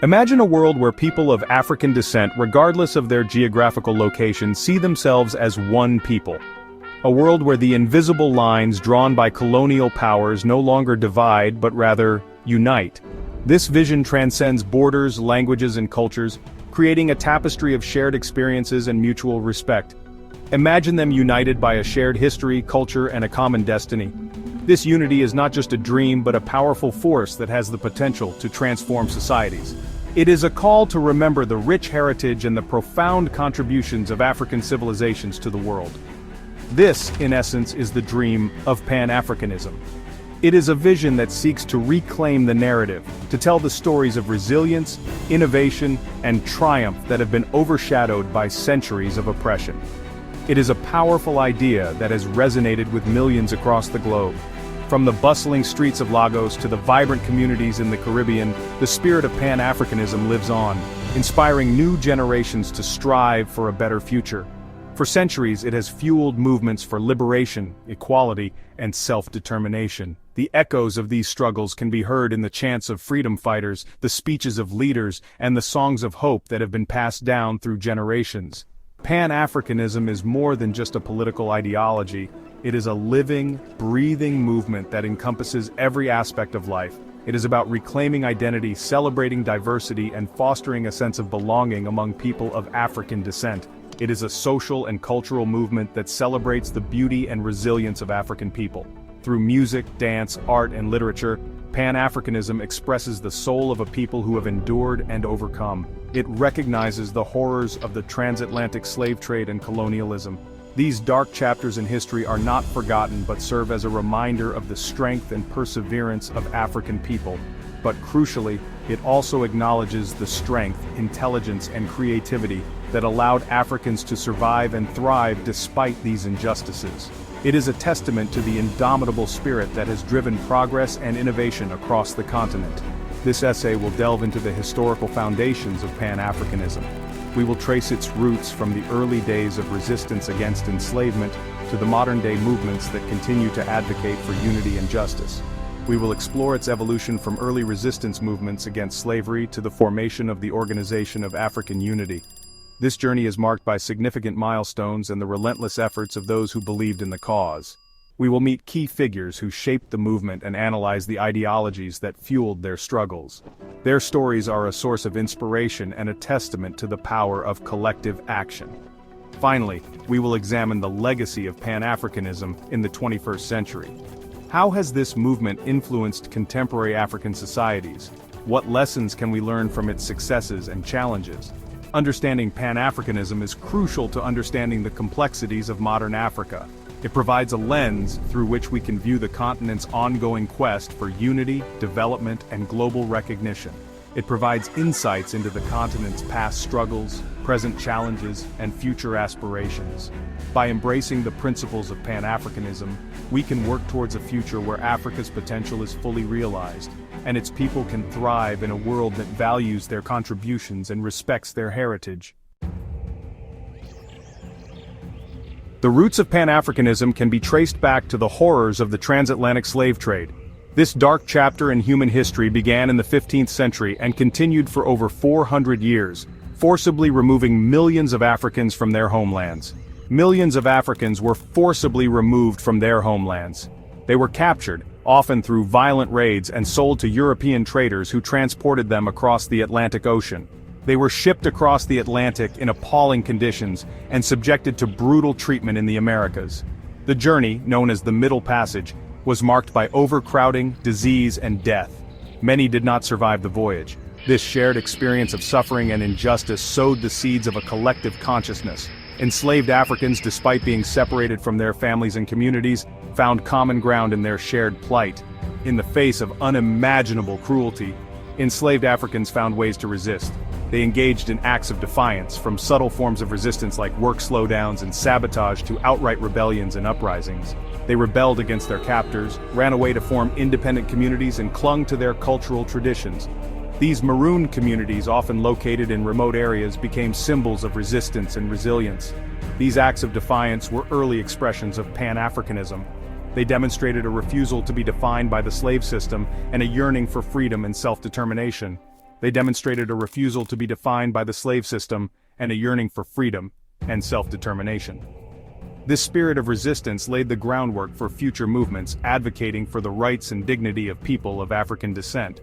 Imagine a world where people of African descent, regardless of their geographical location, see themselves as one people. A world where the invisible lines drawn by colonial powers no longer divide but rather unite. This vision transcends borders, languages, and cultures, creating a tapestry of shared experiences and mutual respect. Imagine them united by a shared history, culture, and a common destiny. This unity is not just a dream but a powerful force that has the potential to transform societies. It is a call to remember the rich heritage and the profound contributions of African civilizations to the world. This, in essence, is the dream of Pan-Africanism. It is a vision that seeks to reclaim the narrative, to tell the stories of resilience, innovation, and triumph that have been overshadowed by centuries of oppression. It is a powerful idea that has resonated with millions across the globe. From the bustling streets of Lagos to the vibrant communities in the Caribbean, the spirit of Pan-Africanism lives on, inspiring new generations to strive for a better future. For centuries, it has fueled movements for liberation, equality, and self-determination. The echoes of these struggles can be heard in the chants of freedom fighters, the speeches of leaders, and the songs of hope that have been passed down through generations. Pan-Africanism is more than just a political ideology. It is a living, breathing movement that encompasses every aspect of life. It is about reclaiming identity, celebrating diversity, and fostering a sense of belonging among people of African descent. It is a social and cultural movement that celebrates the beauty and resilience of African people. Through music, dance, art, and literature, Pan-Africanism expresses the soul of a people who have endured and overcome. It recognizes the horrors of the transatlantic slave trade and colonialism. These dark chapters in history are not forgotten but serve as a reminder of the strength and perseverance of African people. But crucially, it also acknowledges the strength, intelligence, and creativity that allowed Africans to survive and thrive despite these injustices. It is a testament to the indomitable spirit that has driven progress and innovation across the continent. This essay will delve into the historical foundations of Pan-Africanism. We will trace its roots from the early days of resistance against enslavement to the modern-day movements that continue to advocate for unity and justice. We will explore its evolution from early resistance movements against slavery to the formation of the Organization of African Unity. This journey is marked by significant milestones and the relentless efforts of those who believed in the cause. We will meet key figures who shaped the movement and analyze the ideologies that fueled their struggles. Their stories are a source of inspiration and a testament to the power of collective action. Finally, we will examine the legacy of Pan-Africanism in the 21st century. How has this movement influenced contemporary African societies? What lessons can we learn from its successes and challenges? Understanding Pan-Africanism is crucial to understanding the complexities of modern Africa. It provides a lens through which we can view the continent's ongoing quest for unity, development, and global recognition. It provides insights into the continent's past struggles, present challenges, and future aspirations. By embracing the principles of Pan-Africanism, we can work towards a future where Africa's potential is fully realized, and its people can thrive in a world that values their contributions and respects their heritage. The roots of Pan-Africanism can be traced back to the horrors of the transatlantic slave trade. This dark chapter in human history began in the 15th century and continued for over 400 years, forcibly removing millions of Africans from their homelands. Millions of Africans were forcibly removed from their homelands. They were captured, often through violent raids, and sold to European traders who transported them across the Atlantic Ocean. They were shipped across the Atlantic in appalling conditions and subjected to brutal treatment in the Americas. The journey, known as the Middle Passage, was marked by overcrowding, disease, and death. Many did not survive the voyage. This shared experience of suffering and injustice sowed the seeds of a collective consciousness. Enslaved Africans, despite being separated from their families and communities, found common ground in their shared plight. In the face of unimaginable cruelty, enslaved Africans found ways to resist. They engaged in acts of defiance, from subtle forms of resistance like work slowdowns and sabotage to outright rebellions and uprisings. They rebelled against their captors, ran away to form independent communities, and clung to their cultural traditions. These marooned communities, often located in remote areas, became symbols of resistance and resilience. These acts of defiance were early expressions of Pan-Africanism. They demonstrated a refusal to be defined by the slave system and a yearning for freedom and self-determination. They demonstrated a refusal to be defined by the slave system and a yearning for freedom and self-determination. This spirit of resistance laid the groundwork for future movements advocating for the rights and dignity of people of African descent.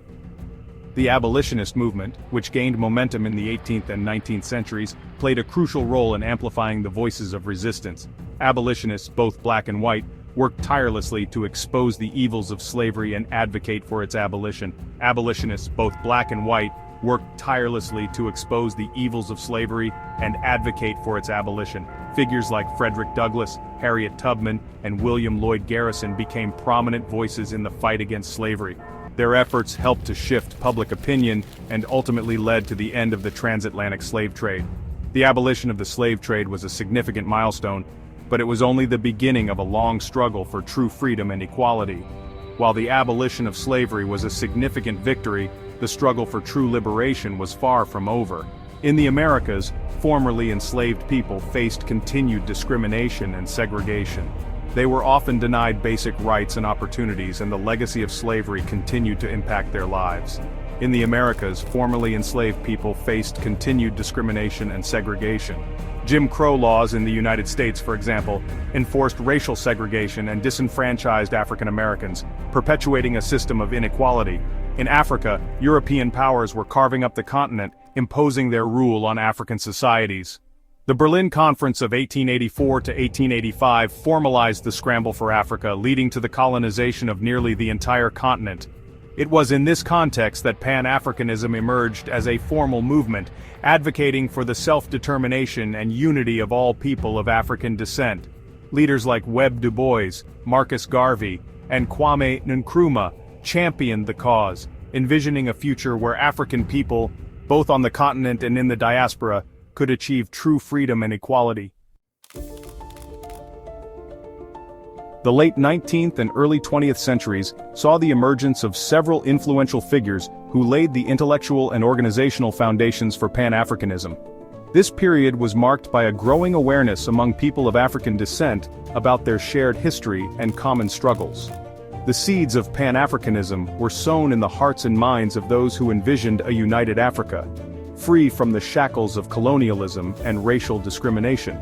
The abolitionist movement, which gained momentum in the 18th and 19th centuries, played a crucial role in amplifying the voices of resistance. Abolitionists, both black and white, worked tirelessly to expose the evils of slavery and advocate for its abolition. Abolitionists, both black and white, worked tirelessly to expose the evils of slavery and advocate for its abolition. Figures like Frederick Douglass, Harriet Tubman, and William Lloyd Garrison became prominent voices in the fight against slavery. Their efforts helped to shift public opinion and ultimately led to the end of the transatlantic slave trade. The abolition of the slave trade was a significant milestone, but it was only the beginning of a long struggle for true freedom and equality. While the abolition of slavery was a significant victory, the struggle for true liberation was far from over. In the Americas, formerly enslaved people faced continued discrimination and segregation. They were often denied basic rights and opportunities, and the legacy of slavery continued to impact their lives. In the Americas, formerly enslaved people faced continued discrimination and segregation. Jim Crow laws in the United States, for example, enforced racial segregation and disenfranchised African Americans, perpetuating a system of inequality. In Africa, European powers were carving up the continent, imposing their rule on African societies. The Berlin Conference of 1884 to 1885 formalized the scramble for Africa, leading to the colonization of nearly the entire continent. It was in this context that Pan-Africanism emerged as a formal movement, advocating for the self-determination and unity of all people of African descent. Leaders like W.E.B. Du Bois, Marcus Garvey, and Kwame Nkrumah championed the cause, envisioning a future where African people, both on the continent and in the diaspora, could achieve true freedom and equality. The late 19th and early 20th centuries saw the emergence of several influential figures who laid the intellectual and organizational foundations for Pan-Africanism. This period was marked by a growing awareness among people of African descent about their shared history and common struggles. The seeds of Pan-Africanism were sown in the hearts and minds of those who envisioned a united Africa, free from the shackles of colonialism and racial discrimination.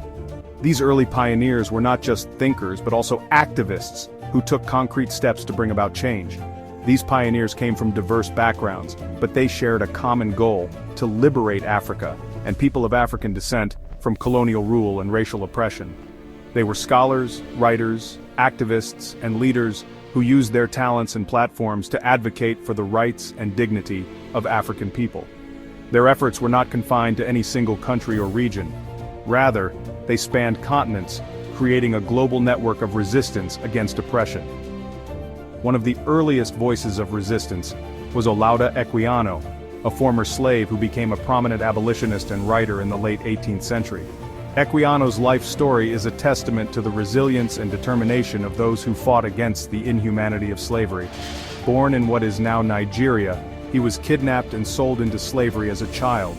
These early pioneers were not just thinkers but also activists who took concrete steps to bring about change. These pioneers came from diverse backgrounds, but they shared a common goal: to liberate Africa and people of African descent from colonial rule and racial oppression. They were scholars, writers, activists, and leaders who used their talents and platforms to advocate for the rights and dignity of African people. Their efforts were not confined to any single country or region. Rather, they spanned continents, creating a global network of resistance against oppression. One of the earliest voices of resistance was Olaudah Equiano, a former slave who became a prominent abolitionist and writer in the late 18th century. Equiano's life story is a testament to the resilience and determination of those who fought against the inhumanity of slavery. Born in what is now Nigeria, he was kidnapped and sold into slavery as a child.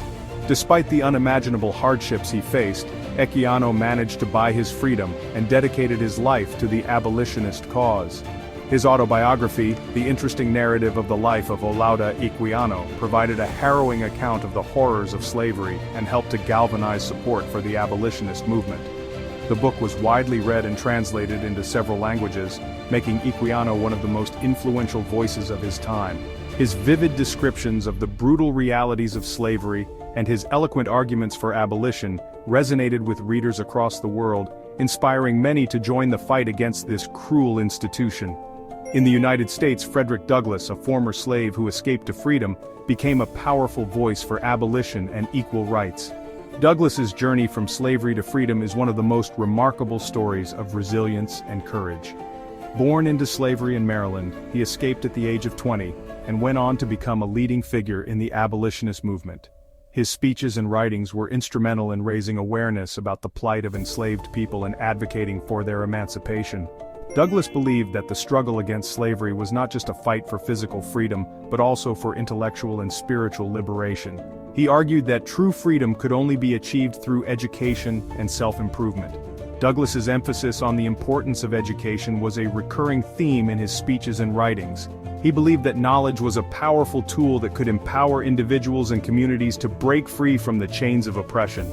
Despite the unimaginable hardships he faced, Equiano managed to buy his freedom and dedicated his life to the abolitionist cause. His autobiography, The Interesting Narrative of the Life of Olaudah Equiano, provided a harrowing account of the horrors of slavery and helped to galvanize support for the abolitionist movement. The book was widely read and translated into several languages, making Equiano one of the most influential voices of his time. His vivid descriptions of the brutal realities of slavery and his eloquent arguments for abolition resonated with readers across the world, inspiring many to join the fight against this cruel institution. In the United States, Frederick Douglass, a former slave who escaped to freedom, became a powerful voice for abolition and equal rights. Douglass's journey from slavery to freedom is one of the most remarkable stories of resilience and courage. Born into slavery in Maryland, he escaped at the age of 20 and went on to become a leading figure in the abolitionist movement. His speeches and writings were instrumental in raising awareness about the plight of enslaved people and advocating for their emancipation. Douglass believed that the struggle against slavery was not just a fight for physical freedom, but also for intellectual and spiritual liberation. He argued that true freedom could only be achieved through education and self-improvement. Douglass's emphasis on the importance of education was a recurring theme in his speeches and writings. He believed that knowledge was a powerful tool that could empower individuals and communities to break free from the chains of oppression.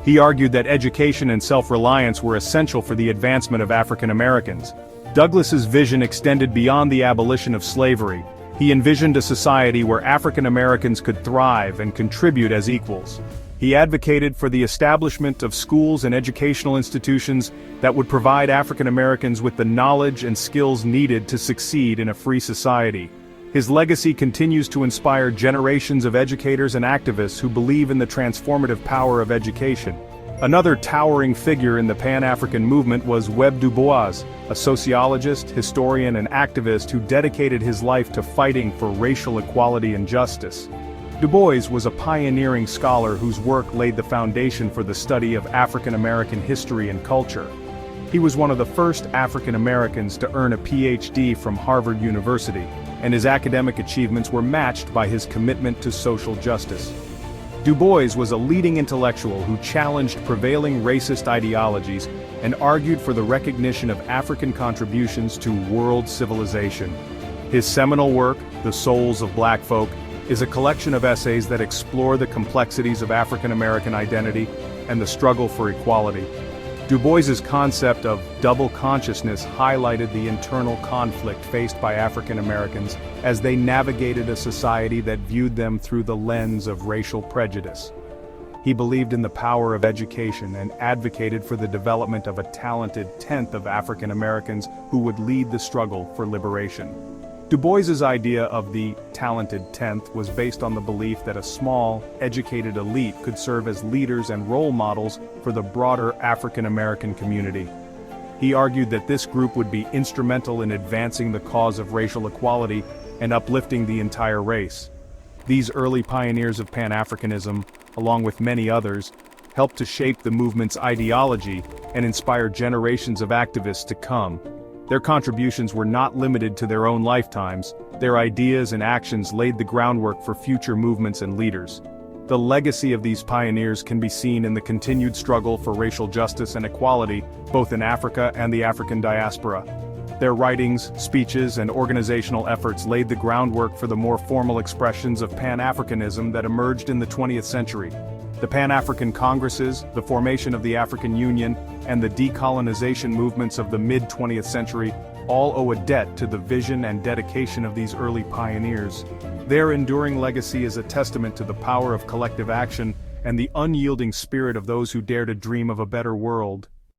He argued that education and self-reliance were essential for the advancement of African Americans. Douglas's vision extended beyond the abolition of slavery. He envisioned a society where African Americans could thrive and contribute as equals. He advocated for the establishment of schools and educational institutions that would provide African Americans with the knowledge and skills needed to succeed in a free society. His legacy continues to inspire generations of educators and activists who believe in the transformative power of education. Another towering figure in the Pan-African movement was W.E.B. Du Bois, a sociologist, historian, and activist who dedicated his life to fighting for racial equality and justice. Du Bois was a pioneering scholar whose work laid the foundation for the study of African American history and culture. He was one of the first African Americans to earn a PhD from Harvard University, and his academic achievements were matched by his commitment to social justice. Du Bois was a leading intellectual who challenged prevailing racist ideologies and argued for the recognition of African contributions to world civilization. His seminal work, The Souls of Black Folk, is a collection of essays that explore the complexities of African American identity and the struggle for equality. Du Bois's concept of double consciousness highlighted the internal conflict faced by African Americans as they navigated a society that viewed them through the lens of racial prejudice. He believed in the power of education and advocated for the development of a talented tenth of African Americans who would lead the struggle for liberation. Du Bois's idea of the talented tenth was based on the belief that a small, educated elite could serve as leaders and role models for the broader African American community. He argued that this group would be instrumental in advancing the cause of racial equality and uplifting the entire race. These early pioneers of Pan-Africanism, along with many others, helped to shape the movement's ideology and inspire generations of activists to come. Their contributions were not limited to their own lifetimes. Their ideas and actions laid the groundwork for future movements and leaders. The legacy of these pioneers can be seen in the continued struggle for racial justice and equality, both in Africa and the African diaspora. Their writings, speeches, and organizational efforts laid the groundwork for the more formal expressions of Pan-Africanism that emerged in the 20th century. The Pan-African Congresses, the formation of the African Union, and the decolonization movements of the mid-20th century all owe a debt to the vision and dedication of these early pioneers. Their enduring legacy is a testament to the power of collective action and the unyielding spirit of those who dare to dream of a better world.